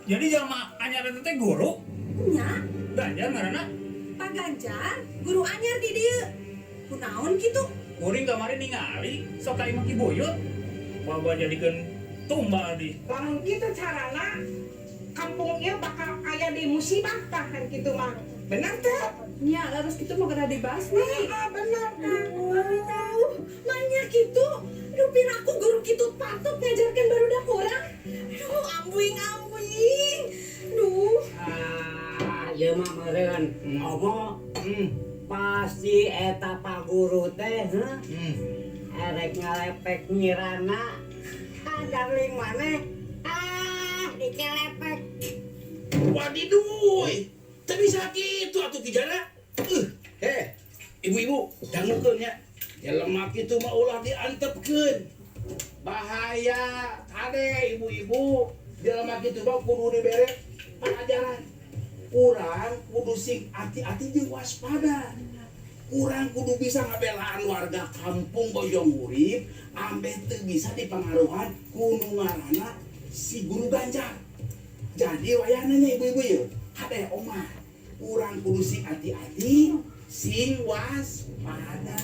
Jadi jelema anyar itu teh guru? Nya, Ganjar ngaranna? Pak Ganjar, guru anyar di dieu. Kunaon kitu? Kuring kamari ningali sok ka imah Ki Buyut. Bawa jadikeun tumbal di. Lamun kitu carana kampung ieu bakal aya di musibah tah kan kitu mah. Bener teh? Nya, harus kitu mah kada dibasmi. Bener teh. Manya kitu. Aduh, piraku guru kitu patut ngajarkeun barudak urang. Aduh, ambuing. Duh. Ieu mah meureun. Apa? Pasti eta Pak Guru teh, erek ngalepek nyirana. Darling maneh. Dikelepek. Wadiduh, tapi sakit tuh atuh kijana. Ibu-ibu, dangukeun nya. Jelema kitu mah ulah diantepkeun. Bahaya, kade ibu-ibu. Jelema kitu mah kudu dibere pelajaran. Urang kudu sing hati-hati jeung waspada. Urang kudu bisa ngabelaan warga kampung boyong urip, ambe teu bisa dipengaruhan ku nu ngaranna si Guru Ganjar. Jadi wayananya ibu-ibu yeuh, hade omah. Urang kudu sing hati-hati, sing waspada.